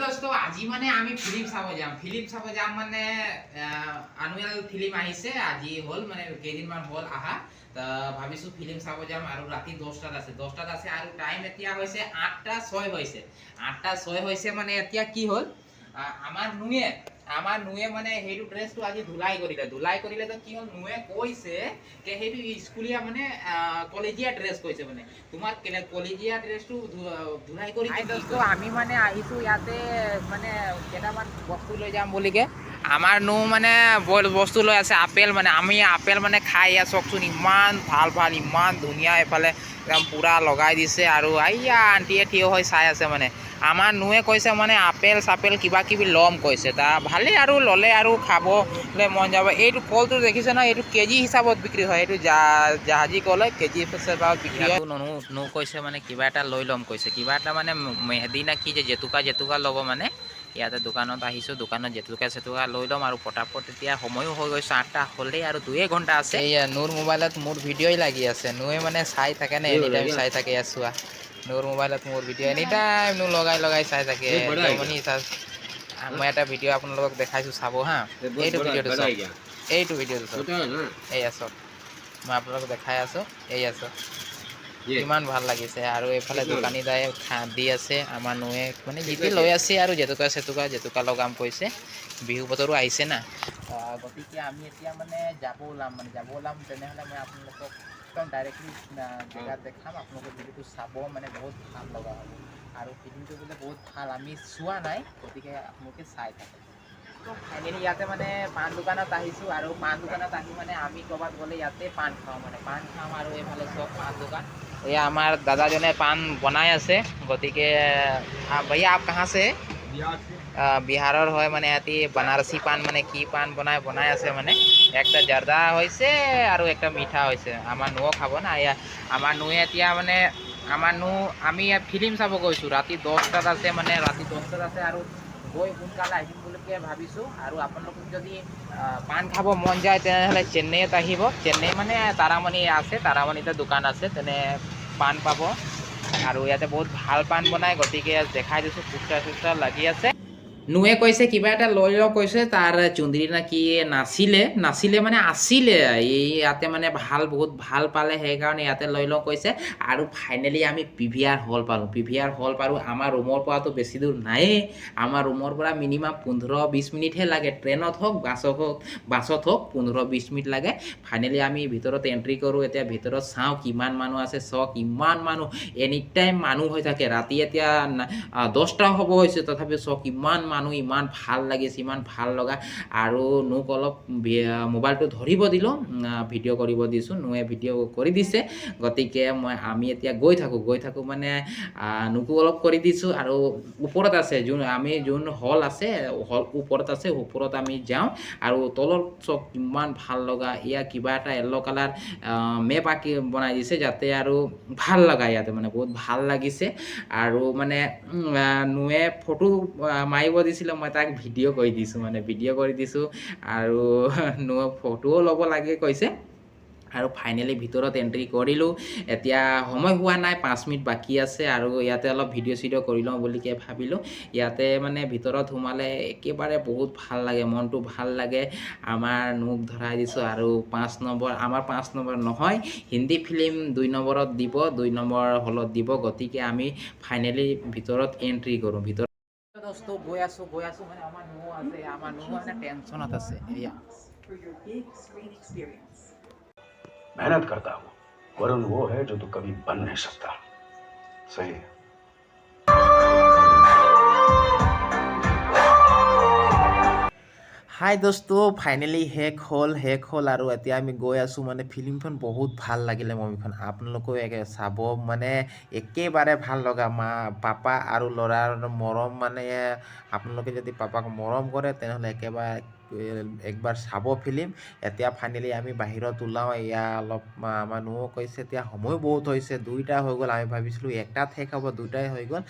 দোস্ত আজি মানে আমি ফিল্ম চাব যাম মানে আনুৱেল ফিল্ম আহিছে আজি হল মানে কেইদিনমান হল আহা ভাবিছো ফিল্ম চাব যাম আৰু ৰাতি 10টাত আছে আৰু টাইম এতিয়া হৈছে 8:06 হৈছে 8:06 হৈছে মানে এতিয়া কি হল আমাৰ নুয়ে মানে সেইটো ড্ৰেছটো আজি ধুলাই কৰিলে তো কি হল নুয়ে কৈছে যে সেইটো স্কুলীয়া মানে কলেজীয়া ড্ৰেছ কৈছে মানে তোমাৰ কলেজীয়া ড্ৰেছটো ধুলাই কৰি দোস্ত আমি মানে আহিছো ইয়াতে মানে কেইটামান বস্তু লৈ যাম বুলিকে আমাৰ নো মানে বস্তু লৈ আছে আপেল মানে আমি আপেল মানে খাই চাওকচোন ইমান ভাল ইমান ধুনীয়া এফালে একদম পুৰা লগাই দিছে আৰু আইয়া আণ্টিয়ে থিয় হৈ চাই আছে মানে আমাৰ নুয়ে কৈছে মানে আপেল চাপেল কিবা কিবি ল'ম কৈছে তা ভালেই আৰু ল'লে আৰু খাবলৈ মন যাব এইটো কলটো দেখিছে ন এইটো কেজি হিচাপত বিক্ৰী হয় এইটো জাহাজী কল হয় কেজি হিচাপত বিক্ৰী হয় নো কৈছে মানে কিবা এটা লৈ ল'ম কৈছে কিবা এটা মানে মেহেদি না কি যে জেতুকা ল'ব মানে ইয়াতে দোকানত আহিছোঁ দোকানত জেতুকা লৈ ল'ম আৰু পটাপট এতিয়া সময়ো হৈ গৈছে 8টা হ'লেই আৰু 2 ঘণ্টা আছে এইয়া নোৰ মোবাইলত মোৰ ভিডিঅ'ই লাগি আছে নোৱে মানে চাই থাকে নে এনি টাইম চাই থাকে চোৱা নোৰ মোবাইলত মোৰ ভিডিঅ' এনি টাইম নোৰ লগাই চাই থাকে মই এটা ভিডিঅ' আপোনালোকক দেখাইছোঁ চাব হা এইটো ভিডিঅ'টো চাওক এইটো ভিডিঅ'টো চাওক এয়া চাওক মই আপোনালোকক দেখাই আছোঁ এয়া চাওক কিমান ভাল লাগিছে আৰু এইফালে দোকানীদাৰে দি আছে আমাৰ নুয়ে মানে জিতি লৈ আছে আৰু জেতুকা লগাম কৈছে বিহু বতৰো আহিছে না গতিকে আমি এতিয়া মানে যাব ওলাম তেনেহ'লে মই আপোনালোকক একদম ডাইৰেক্টলি জেগাত দেখাম আপোনালোকে ভিডিঅ'টো চাব মানে বহুত ভাল লগা হ'ব আৰু ফিল্মটো বোলে বহুত ভাল আমি চোৱা নাই গতিকে আপোনালোকে চাই থাকে ফাইনেলি ইয়াতে মানে পাণ দোকানত আহিছোঁ আৰু পাণ দোকানত আহি মানে আমি ক'ৰবাত গ'লে ইয়াতে পাণ খাওঁ মানে পাণ খাম আৰু এইফালে চব পাণ দোকান এয়া আমাৰ দাদাজনে পাণ বনাই আছে গতিকে ভैया आप कहाँ से বিহাৰৰ হয় মানে ইয়াতে বানাৰসী পাণ মানে কি পাণ বনাই আছে মানে একটা জাৰ্দা হৈছে আৰু একটা মিঠা হৈছে আমাৰ নুও খাব না আমাৰ নুয়ে এতিয়া মানে আমি ফিল্ম চাব গৈছোঁ ৰাতি 10টাত আছে মানে আৰু গৈ সোনকালে আহিম বুলিকে ভাবিছোঁ আৰু আপোনালোকক যদি পাণ খাব মন যায় তেনেহ'লে চেন্নাইত আহিব চেন্নাই মানে তাৰামণি আছে তাৰামণিতে দোকান আছে তেনে পাণ পাব আৰু ইয়াতে বহুত ভাল পাণ বনায় গতিকে দেখাই দিছোঁ পোষ্টাৰ লাগি আছে নুয়ে কৈছে কিবা এটা লৈ লওঁ কৈছে তাৰ চুন্দ্ৰী না কি নাছিলে মানে আছিলে এই ইয়াতে মানে বহুত ভাল পালে সেইকাৰণে ইয়াতে লৈ লওঁ কৈছে আৰু ফাইনেলি আমি PVR হল পালোঁ আমাৰ ৰুমৰ পৰাতো বেছি দূৰ নায়েই আমাৰ ৰুমৰ পৰা মিনিমাম 15-20 মিনিটহে লাগে ট্ৰেইনত হওক বাছত হওক 15-20 মিনিট লাগে ফাইনেলি আমি ভিতৰত এণ্ট্ৰি কৰোঁ এতিয়া ভিতৰত চাওঁ কিমান মানুহ আছে চাওক ইমান মানুহ এনি টাইম মানুহ হৈ থাকে ৰাতি এতিয়া 10টা হ'ব হৈছে তথাপি চাওক ইমান মানুহ ইমান ভাল লাগিছে ইমান ভাল লগা আৰু নোক অলপ মোবাইলটো ধৰিব দিলোঁ ভিডিঅ' কৰিব দিছোঁ নুয়ে ভিডিঅ' কৰি দিছে গতিকে আমি এতিয়া গৈ থাকোঁ মানে নোকো অলপ কৰি দিছোঁ আৰু ওপৰত আছে যোন হল আছে ওপৰত আমি যাওঁ আৰু তলত চব ইমান ভাল লগা এয়া কিবা এটা য়েল্ল' কালাৰ মেপ আঁকি বনাই দিছে যাতে আৰু ভাল লগা ইয়াতে মানে বহুত ভাল লাগিছে আৰু মানে নুয়ে ফটো মাৰিব দিছিলে মই তাক ভিডিঅ' কৰি দিছোঁ আৰু নুয়ে ফটোও ল'ব লাগে কৈছে আৰু ফাইনেলি ভিতৰত এণ্ট্ৰি কৰিলোঁ এতিয়া সময় হোৱা নাই 5 মিনিট বাকী আছে আৰু ইয়াতে অলপ ভিডিঅ' চিডিঅ' কৰি লওঁ বুলিকে ভাবিলোঁ ইয়াতে মানে ভিতৰত সোমালে একেবাৰে বহুত ভাল লাগে মনটো ভাল লাগে আমাৰ নোক ধৰাই দিছোঁ আৰু 5 নম্বৰ নহয় হিন্দী ফিল্ম 2 নম্বৰত দিব 2 নম্বৰ হলত দিব গতিকে আমি ফাইনেলি ভিতৰত এণ্ট্ৰি কৰোঁ দোস্ত গৈ আছোঁ মানে আমাৰ নুও মানে টেনশ্যনত আছে এয়া मेहनत करता हूँ वरुण वो है जो तू कभी बन नहीं सकता सही है হাই দোস্ত ফাইনেলি শেষ হ'ল আৰু এতিয়া আমি গৈ আছোঁ মানে ফিল্মখন বহুত ভাল লাগিলে মুভিখন আপোনালোকেও চাব মানে একেবাৰে ভাল লগা পাপা আৰু ল'ৰাৰ মৰম মানে আপোনালোকে যদি পাপাক মৰম কৰে তেনেহ'লে একবাৰ চাব ফিল্ম এতিয়া ফাইনেলি আমি বাহিৰত ওলাওঁ এয়া অলপ আমাৰ নুও কৈছে এতিয়া সময় বহুত হৈছে 2টা হৈ গ'ল আমি ভাবিছিলোঁ 1টাত শেষ হ'ব 2টাই হৈ গ'ল